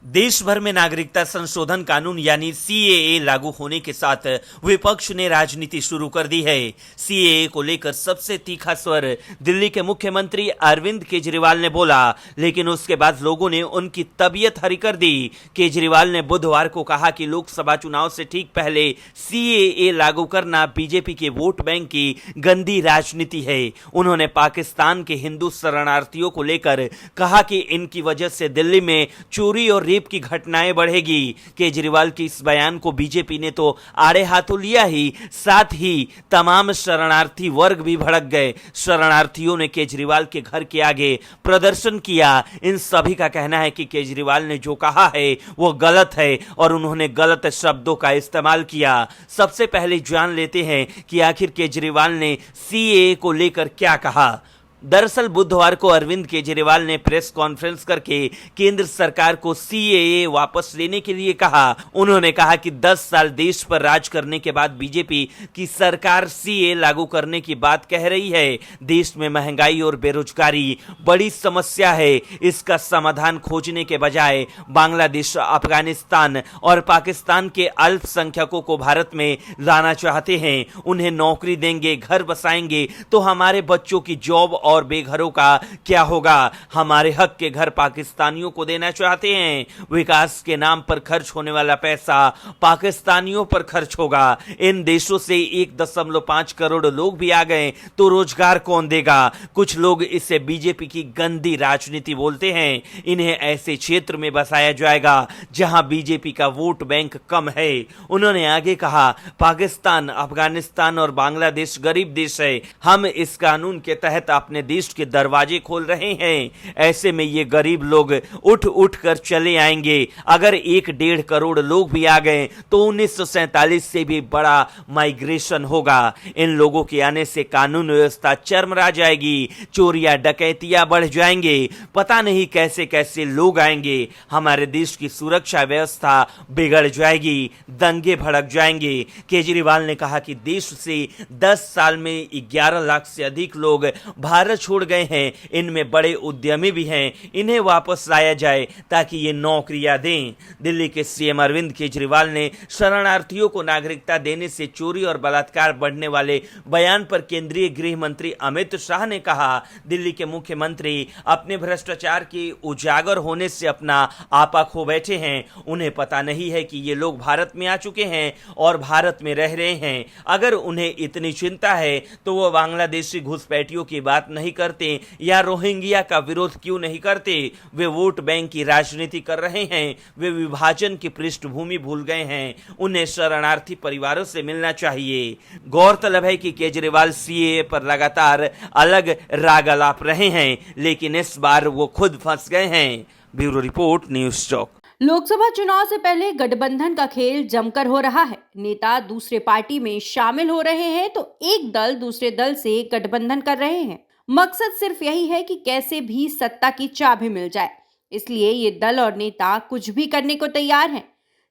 देश भर में नागरिकता संशोधन कानून यानी सीएए लागू होने के साथ विपक्ष ने राजनीति शुरू कर दी है। सीएए को लेकर सबसे तीखा स्वर दिल्ली के मुख्यमंत्री अरविंद केजरीवाल ने बोला, लेकिन उसके बाद लोगों ने उनकी तबीयत हरी कर दी। केजरीवाल ने बुधवार को कहा कि लोकसभा चुनाव से ठीक पहले सीएए लागू करना बीजेपी के वोट बैंक की गंदी राजनीति है। उन्होंने पाकिस्तान के हिंदू शरणार्थियों को लेकर कहा कि इनकी वजह से दिल्ली में चोरी और रेप की घटनाएं बढ़ेगी। केजरीवाल के इस बयान को बीजेपी ने तो आड़े हाथों लिया ही, साथ ही तमाम शरणार्थी वर्ग भी भड़क गए। शरणार्थियों ने केजरीवाल के घर के आगे प्रदर्शन किया। इन सभी का कहना है कि केजरीवाल ने जो कहा है वो गलत है और उन्होंने गलत शब्दों का इस्तेमाल किया। सबसे पहले जान लेते हैं कि आखिर केजरीवाल ने सीएए को लेकर क्या कहा। दरअसल बुधवार को अरविंद केजरीवाल ने प्रेस कॉन्फ्रेंस करके केंद्र सरकार को सीएए वापस लेने के लिए कहा। उन्होंने कहा कि 10 साल देश पर राज करने के बाद बीजेपी की सरकार सीएए लागू करने की बात कह रही है। देश में महंगाई और बेरोजगारी बड़ी समस्या है। इसका समाधान खोजने के बजाय बांग्लादेश, अफगानिस्तान और पाकिस्तान के अल्पसंख्यकों को भारत में लाना चाहते हैं। उन्हें नौकरी देंगे, घर बसाएंगे तो हमारे बच्चों की जॉब और बेघरों का क्या होगा। हमारे हक के घर पाकिस्तानियों को देना चाहते हैं। विकास के नाम पर खर्च होने वाला पैसा पाकिस्तानियों पर खर्च होगा। इन देशों से 1.5 करोड़ लोग भी आ गए तो रोजगार कौन देगा। कुछ लोग इसे बीजेपी की गंदी राजनीति बोलते हैं। इन्हें ऐसे क्षेत्र में बसाया जाएगा जहां बीजेपी का वोट बैंक कम है। उन्होंने आगे कहा, पाकिस्तान, अफगानिस्तान और बांग्लादेश गरीब देश है। हम इस कानून के तहत अपने देश के दरवाजे खोल रहे हैं। ऐसे में ये गरीब लोग उठ उठ कर चले आएंगे। अगर 1.5 करोड़ लोग भी आ गए तो 1947 से भी बड़ा माइग्रेशन होगा। इन लोगों के आने से कानून व्यवस्था चरमरा जाएगी, चोरियां डकैतियां बढ़ जाएंगे, पता नहीं कैसे कैसे लोग आएंगे। हमारे देश की सुरक्षा व्यवस्था बिगड़ जाएगी, दंगे भड़क जाएंगे। केजरीवाल ने कहा कि देश से 10 साल में 11 लाख से अधिक लोग भारत छोड़ गए हैं। इनमें बड़े उद्यमी भी हैं। इन्हें वापस लाया जाए ताकि ये नौकरियां दें। दिल्ली के सीएम अरविंद केजरीवाल ने शरणार्थियों को नागरिकता देने से चोरी और बलात्कार बढ़ने वाले बयान पर केंद्रीय गृह मंत्री अमित शाह ने कहा, दिल्ली के मुख्यमंत्री अपने भ्रष्टाचार के उजागर होने से अपना आपा खो बैठे हैं। उन्हें पता नहीं है कि ये लोग भारत में आ चुके हैं और भारत में रह रहे हैं। अगर उन्हें इतनी चिंता है तो वो बांग्लादेशी घुसपैठियों की बात नहीं करते या रोहिंग्या का विरोध क्यों नहीं करते। वे वोट बैंक की राजनीति कर रहे हैं। वे विभाजन की पृष्ठभूमि भूल गए हैं। उन्हें शरणार्थी परिवारों से मिलना चाहिए। गौरतलब है कि केजरीवाल सीएए पर लगातार अलग राग अलाप रहे हैं, लेकिन इस बार वो खुद फंस गए हैं। ब्यूरो रिपोर्ट, न्यूज़ चौक। लोकसभा चुनाव से पहले गठबंधन का खेल जमकर हो रहा है। नेता दूसरे पार्टी में शामिल हो रहे हैं तो एक दल दूसरे दल से गठबंधन कर रहे हैं। मकसद सिर्फ यही है कि कैसे भी सत्ता की चाबी मिल जाए। इसलिए ये दल और नेता कुछ भी करने को तैयार हैं।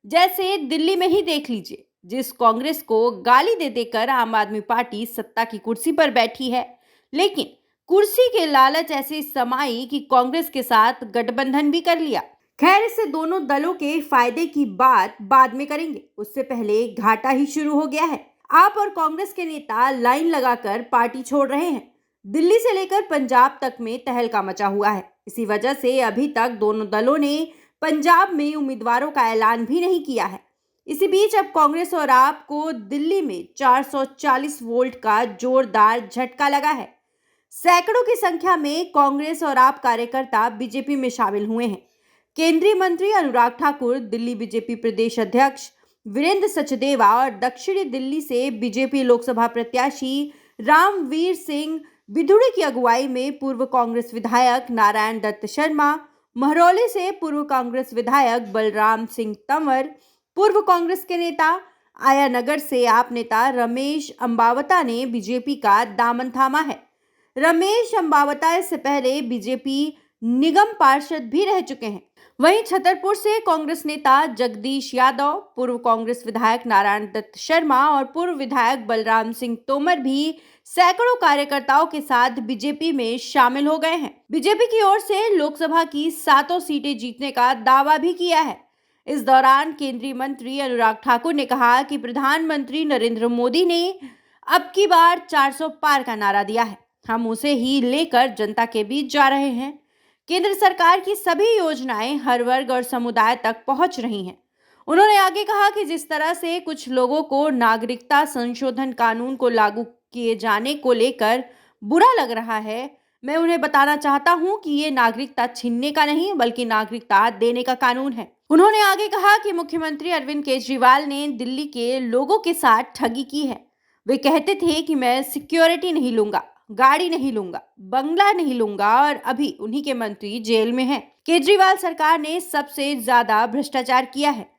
जैसे दिल्ली में ही देख लीजिए, जिस कांग्रेस को गाली दे देकर आम आदमी पार्टी सत्ता की कुर्सी पर बैठी है, लेकिन कुर्सी के लालच ऐसे समाई कि कांग्रेस के साथ गठबंधन भी कर लिया। खैर, इससे दोनों दलों के फायदे की बात बाद में करेंगे। उससे पहले घाटा ही शुरू हो गया है। आप और कांग्रेस के नेता लाइन लगाकर पार्टी छोड़ रहे हैं। दिल्ली से लेकर पंजाब तक में तहलका मचा हुआ है। इसी वजह से अभी तक दोनों दलों ने पंजाब में उम्मीदवारों का ऐलान भी नहीं किया है। इसी बीच अब कांग्रेस और आप को दिल्ली में 440 वोल्ट का जोरदार झटका लगा है। सैकड़ों की संख्या में कांग्रेस और आप कार्यकर्ता बीजेपी में शामिल हुए हैं। केंद्रीय मंत्री अनुराग ठाकुर, दिल्ली बीजेपी प्रदेश अध्यक्ष वीरेंद्र सचदेवा और दक्षिणी दिल्ली से बीजेपी लोकसभा प्रत्याशी रामवीर सिंह विधुड़ी की अगुवाई में पूर्व कांग्रेस विधायक नारायण दत्त शर्मा, महरौली से पूर्व कांग्रेस विधायक बलराम सिंह तंवर, पूर्व कांग्रेस के नेता आया नगर से आप नेता रमेश अंबावता ने बीजेपी का दामन थामा है। रमेश अंबावता इससे पहले बीजेपी निगम पार्षद भी रह चुके हैं। वहीं छतरपुर से कांग्रेस नेता जगदीश यादव, पूर्व कांग्रेस विधायक नारायण दत्त शर्मा और पूर्व विधायक बलराम सिंह तोमर भी सैकड़ों कार्यकर्ताओं के साथ बीजेपी में शामिल हो गए हैं। बीजेपी की ओर से लोकसभा की 7 सीटें जीतने का दावा भी किया है। इस दौरान केंद्रीय मंत्री अनुराग ठाकुर ने कहा कि प्रधानमंत्री नरेंद्र मोदी ने अब की बार 400 पार का नारा दिया है। हम उसे ही लेकर जनता के बीच जा रहे हैं। केंद्र सरकार की सभी योजनाएं हर वर्ग और समुदाय तक पहुंच रही हैं। उन्होंने आगे कहा कि जिस तरह से कुछ लोगों को नागरिकता संशोधन कानून को लागू किए जाने को लेकर बुरा लग रहा है, मैं उन्हें बताना चाहता हूं कि ये नागरिकता छीनने का नहीं बल्कि नागरिकता देने का कानून है। उन्होंने आगे कहा कि मुख्यमंत्री अरविंद केजरीवाल ने दिल्ली के लोगों के साथ ठगी की है। वे कहते थे कि मैं सिक्योरिटी नहीं लूंगा, गाड़ी नहीं लूंगा, बंगला नहीं लूंगा और अभी उन्हीं के मंत्री जेल में हैं। केजरीवाल सरकार ने सबसे ज्यादा भ्रष्टाचार किया है।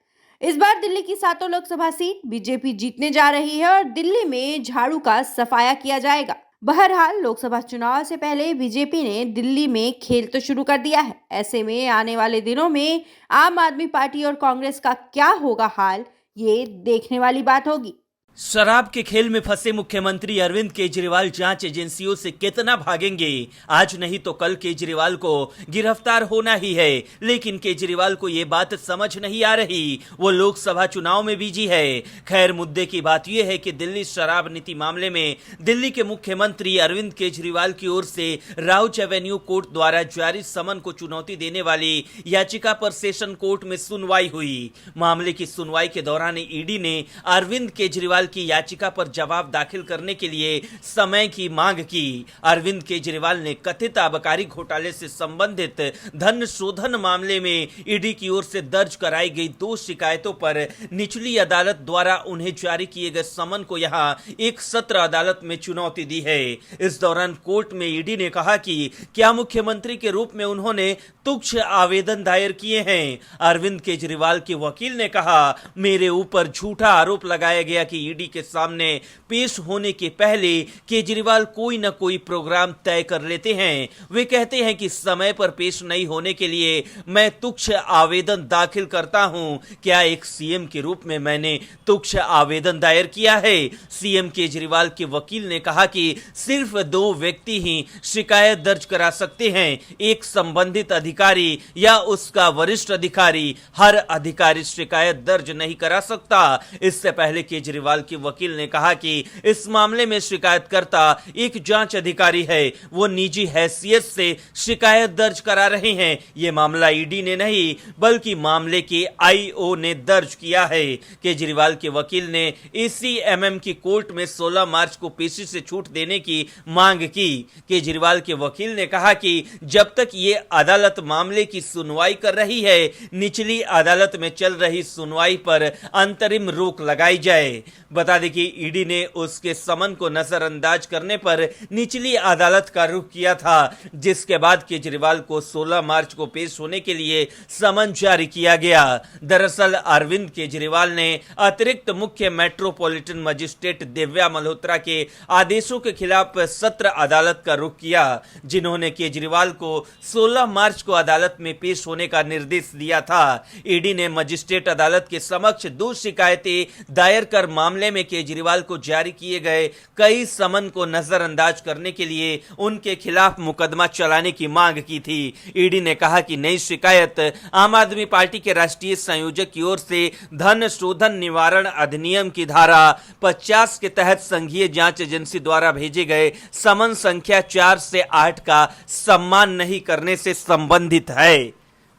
इस बार दिल्ली की 7 लोकसभा सीट बीजेपी जीतने जा रही है और दिल्ली में झाड़ू का सफाया किया जाएगा। बहरहाल लोकसभा चुनाव से पहले बीजेपी ने दिल्ली में खेल तो शुरू कर दिया है। ऐसे में आने वाले दिनों में आम आदमी पार्टी और कांग्रेस का क्या होगा हाल, ये देखने वाली बात होगी। शराब के खेल में फंसे मुख्यमंत्री अरविंद केजरीवाल जांच एजेंसियों से कितना भागेंगे? आज नहीं तो कल केजरीवाल को गिरफ्तार होना ही है, लेकिन केजरीवाल को ये बात समझ नहीं आ रही। वो लोकसभा चुनाव में बिजी है। खैर, मुद्दे की बात यह है कि दिल्ली शराब नीति मामले में दिल्ली के मुख्यमंत्री अरविंद केजरीवाल की ओर से राउच एवेन्यू कोर्ट द्वारा जारी समन को चुनौती देने वाली याचिका पर सेशन कोर्ट में सुनवाई हुई। मामले की सुनवाई के दौरान ईडी ने अरविंद केजरीवाल की याचिका पर जवाब दाखिल करने के लिए समय की मांग की। अरविंद केजरीवाल ने कथित आबकारी घोटाले से संबंधित धन शोधन मामले में ईडी की ओर से दर्ज कराई गई 2 शिकायतों पर निचली अदालत द्वारा उन्हें जारी किए गए समन को यहां एक सत्र अदालत में चुनौती दी है। इस दौरान कोर्ट में ईडी ने कहा कि क्या मुख्यमंत्री के रूप में उन्होंने तुच्छ आवेदन दायर किए हैं। अरविंद केजरीवाल के वकील ने कहा, मेरे ऊपर झूठा आरोप लगाया गया कि ईडी के सामने पेश होने के पहले केजरीवाल कोई न कोई प्रोग्राम तय कर लेते हैं। वे कहते हैं कि समय पर पेश नहीं होने के लिए मैं तुच्छ आवेदन दाखिल करता हूं। क्या एक सीएम के रूप में मैंने तुच्छ आवेदन दायर किया है? सीएम केजरीवाल के वकील ने कहा कि सिर्फ 2 व्यक्ति ही शिकायत दर्ज करा सकते हैं, एक संबंधित अधिकारी या उसका वरिष्ठ अधिकारी। हर अधिकारी शिकायत दर्ज नहीं करा सकता। इससे पहले केजरीवाल के वकील ने कहा कि इस मामले में शिकायतकर्ता एक जांच अधिकारी है, वो निजी हैसियत से शिकायत दर्ज करा रहे हैं। यह मामला ईडी ने नहीं बल्कि मामले के आईओ ने दर्ज किया है। केजरीवाल के वकील ने एसीएमएम की कोर्ट में 16 मार्च को पेशी से छूट देने की मांग की। केजरीवाल के वकील ने कहा कि जब तक ये अदालत मामले की सुनवाई कर रही है, निचली अदालत में चल रही सुनवाई पर अंतरिम रोक लगाई जाए। बता दें कि ईडी ने उसके समन को नजरअंदाज करने पर निचली अदालत का रुख किया था, जिसके बाद केजरीवाल को 16 मार्च को पेश होने के लिए समन जारी किया गया। दरअसल अरविंद केजरीवाल ने अतिरिक्त मुख्य मेट्रोपॉलिटन मजिस्ट्रेट दिव्या मल्होत्रा के आदेशों के खिलाफ सत्र अदालत का रुख किया, जिन्होंने केजरीवाल को 16 मार्च को अदालत में पेश होने का निर्देश दिया था। ईडी ने मजिस्ट्रेट अदालत के समक्ष 2 शिकायतें दायर कर मामले में केजरीवाल को जारी किए गए कई समन को नजरअंदाज करने के लिए उनके खिलाफ मुकदमा चलाने की मांग की थी। ईडी ने कहा कि नई शिकायत आम आदमी पार्टी के राष्ट्रीय संयोजक की ओर से धन शोधन निवारण अधिनियम की धारा 50 के तहत संघीय जांच एजेंसी द्वारा भेजे गए समन संख्या 4 से 8 का सम्मान नहीं करने से संबंधित है।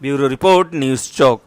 ब्यूरो रिपोर्ट, न्यूज़ चौक।